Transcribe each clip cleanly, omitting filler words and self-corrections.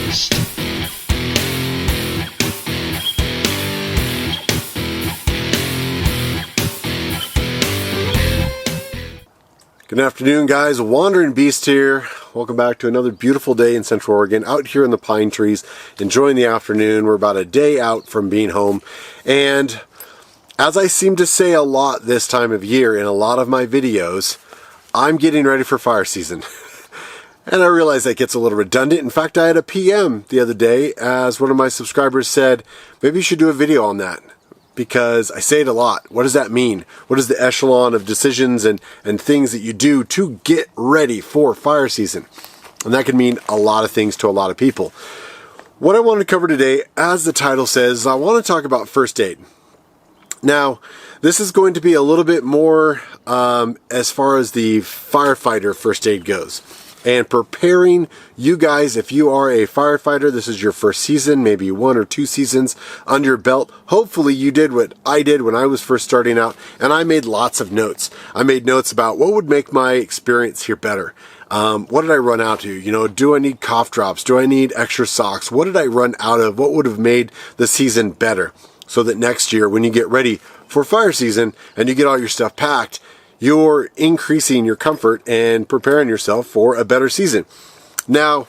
Good afternoon, guys. Wandering Beast here. Welcome back to another beautiful day in Central Oregon, out here in the pine trees, enjoying the afternoon. We're about a day out from being home, and as I seem to say a lot this time of year in a lot of my videos, I'm getting ready for fire season. And I realize that gets a little redundant. In fact, I had a PM the other day as one of my subscribers said, maybe you should do a video on that. Because I say it a lot. What does that mean? What is the echelon of decisions and things that you do to get ready for fire season? And that can mean a lot of things to a lot of people. What I want to cover today, as the title says, I want to talk about first aid. Now, this is going to be a little bit more as far as the firefighter first aid goes. And preparing you guys, if you are a firefighter, this is your first season, maybe 1 or 2 seasons under your belt. Hopefully you did what I did when I was first starting out, and I made lots of notes. I made notes about what would make my experience here better. What did I run out to? You know, do I need cough drops? Do I need extra socks? What did I run out of? What would have made the season better? So that next year, when you get ready for fire season and you get all your stuff packed, you're increasing your comfort and preparing yourself for a better season. Now,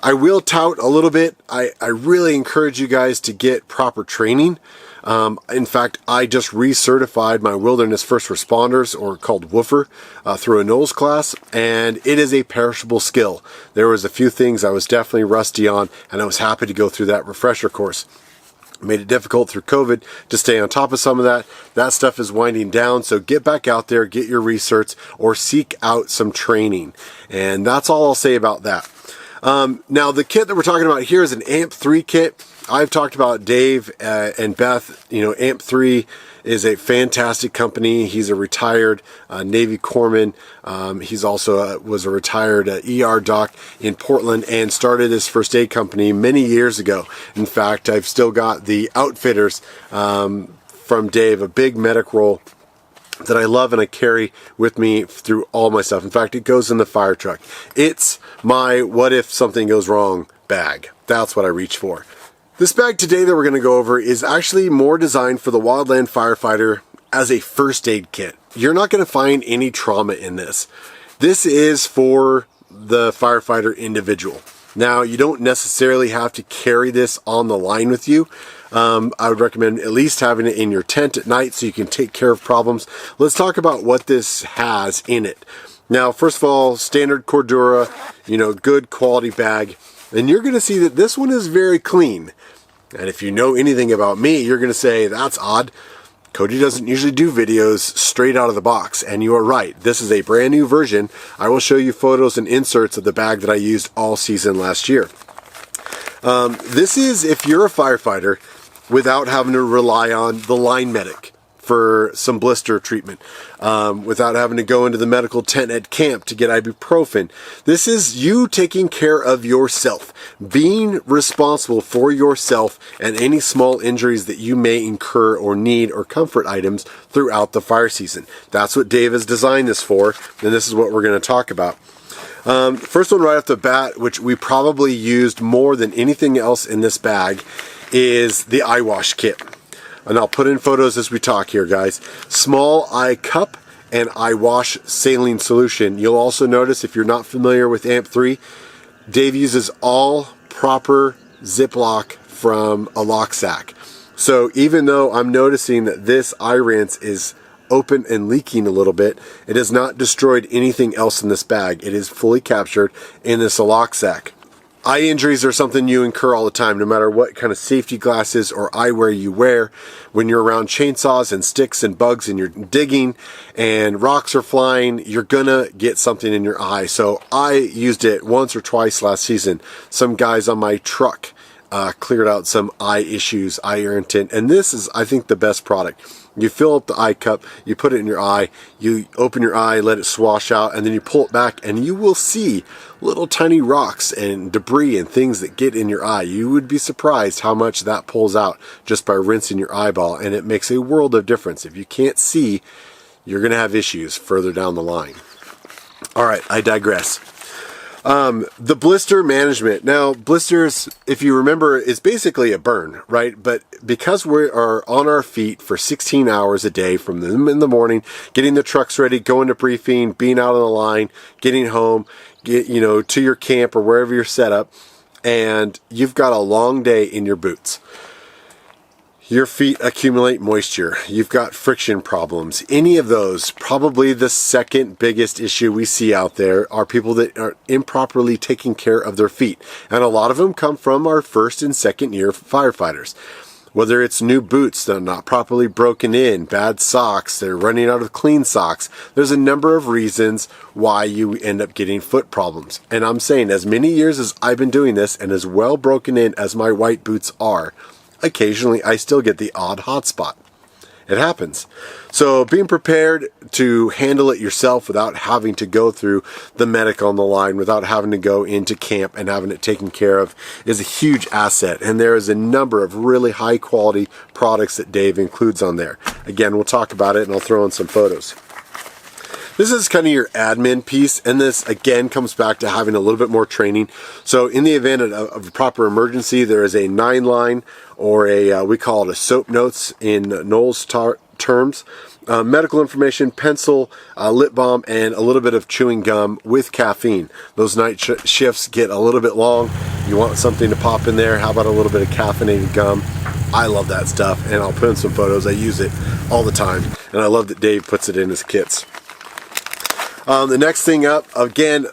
I will tout a little bit. I really encourage you guys to get proper training. In fact, I just recertified my wilderness first responders, or called WOOFer, through a NOLS class, and it is a perishable skill. There was a few things I was definitely rusty on, and I was happy to go through that refresher course. Made it difficult through COVID to stay on top of some of that. That stuff is winding down, so get back out there, get your research, or seek out some training. And that's all I'll say about that. Now, the kit that we're talking about here is an AMP3 kit. I've talked about Dave and Beth. You know, AMP3 is a fantastic company. He's a retired Navy corpsman. He's also was a retired ER doc in Portland and started his first aid company many years ago. In fact, I've still got the outfitters from Dave, a big medic roll that I love and I carry with me through all my stuff. In fact, it goes in the fire truck. It's my what if something goes wrong bag. That's what I reach for. This bag today that we're going to go over is actually more designed for the wildland firefighter as a first aid kit. You're not going to find any trauma in this. This is for the firefighter individual. Now, you don't necessarily have to carry this on the line with you. I would recommend at least having it in your tent at night so you can take care of problems. Let's talk about what this has in it. Now, first of all, standard Cordura, you know, good quality bag. And you're going to see that this one is very clean. And if you know anything about me, you're going to say, that's odd. Cody doesn't usually do videos straight out of the box. And you are right. This is a brand new version. I will show you photos and inserts of the bag that I used all season last year. This is if you're a firefighter without having to rely on the line medic for some blister treatment, without having to go into the medical tent at camp to get ibuprofen. This is you taking care of yourself, being responsible for yourself and any small injuries that you may incur or need, or comfort items throughout the fire season. That's what Dave has designed this for, and this is what we're going to talk about. First one right off the bat, which we probably used more than anything else in this bag, is the eye wash kit. And I'll put in photos as we talk here, guys. Small eye cup and eye wash saline solution. You'll also notice, if you're not familiar with AMP3, Dave uses all proper Ziploc from a lock sack. So even though I'm noticing that this eye rinse is open and leaking a little bit, it has not destroyed anything else in this bag. It is fully captured in this lock sack. Eye injuries are something you incur all the time, no matter what kind of safety glasses or eyewear you wear. When you're around chainsaws and sticks and bugs and you're digging and rocks are flying, you're gonna get something in your eye. So I used it once or twice last season. Some guys on my truck cleared out some eye issues, eye irritant, and this is, I think, the best product. You fill up the eye cup, you put it in your eye, you open your eye, let it swash out, and then you pull it back, and you will see little tiny rocks and debris and things that get in your eye. You would be surprised how much that pulls out just by rinsing your eyeball, and it makes a world of difference. If you can't see, you're going to have issues further down the line. All right, I digress. The blister management. Now, blisters, if you remember, is basically a burn, right? But because we are on our feet for 16 hours a day, from in the morning, getting the trucks ready, going to briefing, being out on the line, getting home, to your camp or wherever you're set up, and you've got a long day in your boots. Your feet accumulate moisture. You've got friction problems. Any of those, probably the second biggest issue we see out there are people that are improperly taking care of their feet. And a lot of them come from our first and second year firefighters. Whether it's new boots that are not properly broken in, bad socks, they're running out of clean socks. There's a number of reasons why you end up getting foot problems. And I'm saying, as many years as I've been doing this and as well broken in as my white boots are, occasionally I still get the odd hot spot. It happens. So being prepared to handle it yourself without having to go through the medic on the line, without having to go into camp and having it taken care of, is a huge asset. And there is a number of really high quality products that Dave includes on there. Again, we'll talk about it and I'll throw in some photos. This is kind of your admin piece, and this again comes back to having a little bit more training. So in the event of a proper emergency, there is a 9-line or we call it a soap notes in Knowles terms. Medical information, pencil, lip balm, and a little bit of chewing gum with caffeine. Those night shifts get a little bit long. You want something to pop in there. How about a little bit of caffeinated gum? I love that stuff, and I'll put in some photos. I use it all the time, and I love that Dave puts it in his kits. The next thing up, again,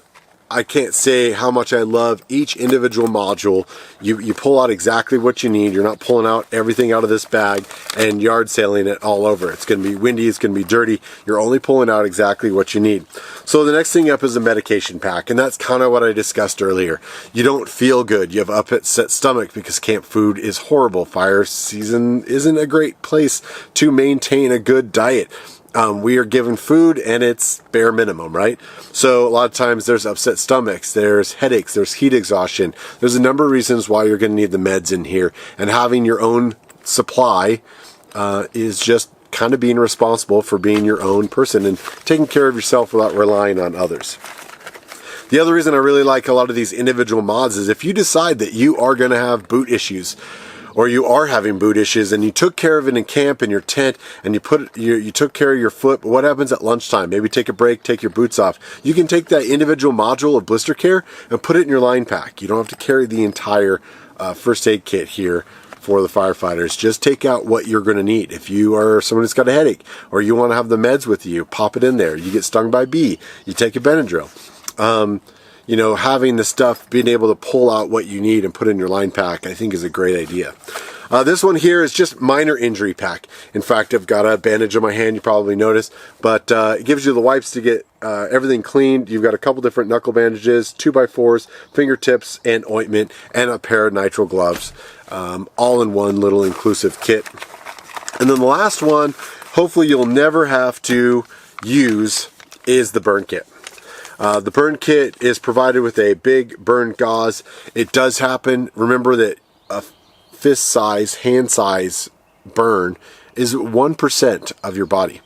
I can't say how much I love each individual module. You pull out exactly what you need. You're not pulling out everything out of this bag and yard sailing it all over. It's going to be windy, it's going to be dirty. You're only pulling out exactly what you need. So the next thing up is a medication pack, and that's kind of what I discussed earlier. You don't feel good. You have upset stomach because camp food is horrible. Fire season isn't a great place to maintain a good diet. We are given food and it's bare minimum, right? So a lot of times there's upset stomachs, there's headaches, there's heat exhaustion. There's a number of reasons why you're going to need the meds in here. And having your own supply is just kind of being responsible for being your own person and taking care of yourself without relying on others. The other reason I really like a lot of these individual mods is if you decide that you are going to have boot issues, or you are having boot issues and you took care of it in camp in your tent and you took care of your foot, but what happens at lunchtime? Maybe take a break, take your boots off. You can take that individual module of blister care and put it in your line pack. You don't have to carry the entire first aid kit here for the firefighters. Just take out what you're going to need. If you are someone that's got a headache or you want to have the meds with you, pop it in there. You get stung by a bee, you take a Benadryl. Having the stuff, being able to pull out what you need and put in your line pack, I think is a great idea. This one here is just minor injury pack. In fact, I've got a bandage on my hand, you probably noticed, but it gives you the wipes to get everything cleaned. You've got a couple different knuckle bandages, 2x4s, fingertips, and ointment, and a pair of nitrile gloves, all in one little inclusive kit. And then the last one, hopefully you'll never have to use, is the burn kit. The burn kit is provided with a big burn gauze. It does happen. Remember that a fist size, hand size burn is 1% of your body.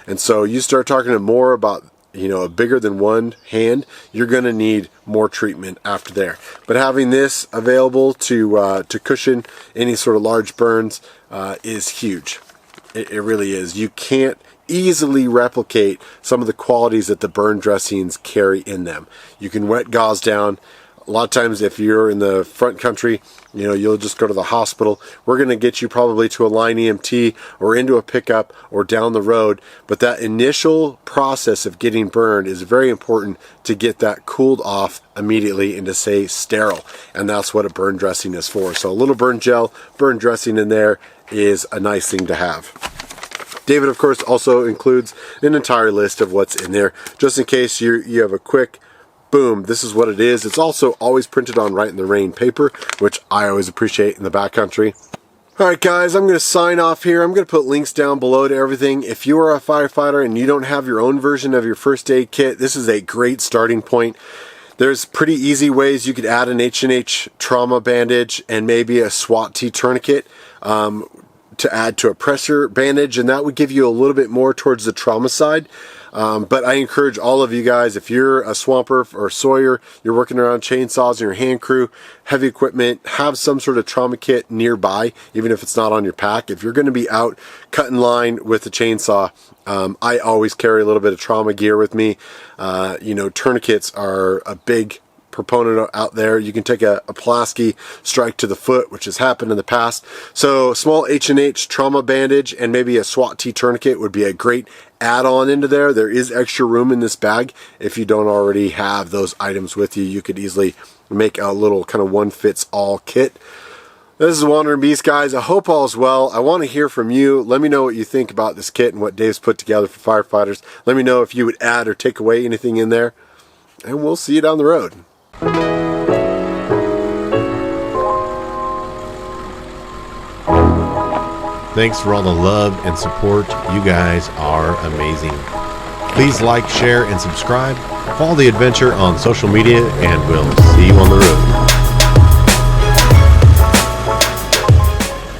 And so you start talking more about, a bigger than one hand, you're going to need more treatment after there. But having this available to cushion any sort of large burns is huge. It really is. You can't easily replicate some of the qualities that the burn dressings carry in them. You can wet gauze down. A lot of times if you're in the front country, you'll just go to the hospital. We're going to get you probably to a line EMT or into a pickup or down the road. But that initial process of getting burned is very important to get that cooled off immediately and to stay sterile. And that's what a burn dressing is for. So a little burn gel, burn dressing in there is a nice thing to have. David, of course, also includes an entire list of what's in there, just in case you have a quick, boom, this is what it is. It's also always printed on Right in the Rain paper, which I always appreciate in the backcountry. Alright guys, I'm going to sign off here. I'm going to put links down below to everything. If you are a firefighter and you don't have your own version of your first aid kit, this is a great starting point. There's pretty easy ways you could add an H&H trauma bandage and maybe a SWAT T tourniquet to add to a pressure bandage, and that would give you a little bit more towards the trauma side. But I encourage all of you guys, if you're a swamper or sawyer, you're working around chainsaws in your hand crew, heavy equipment, have some sort of trauma kit nearby, even if it's not on your pack. If you're going to be out cutting line with a chainsaw, I always carry a little bit of trauma gear with me. You know, tourniquets are a big proponent out there. You can take a Pulaski strike to the foot, which has happened in the past. So small H&H trauma bandage and maybe a SWAT T tourniquet would be a great add-on into there. There is extra room in this bag. If you don't already have those items with you, you could easily make a little kind of one-fits-all kit. This is Wandering Beast, guys. I hope all is well. I want to hear from you. Let me know what you think about this kit and what Dave's put together for firefighters. Let me know if you would add or take away anything in there. And we'll see you down the road. Thanks for all the love and support. You guys are amazing. Please like, share, and subscribe. Follow the adventure on social media, and we'll see you on the road.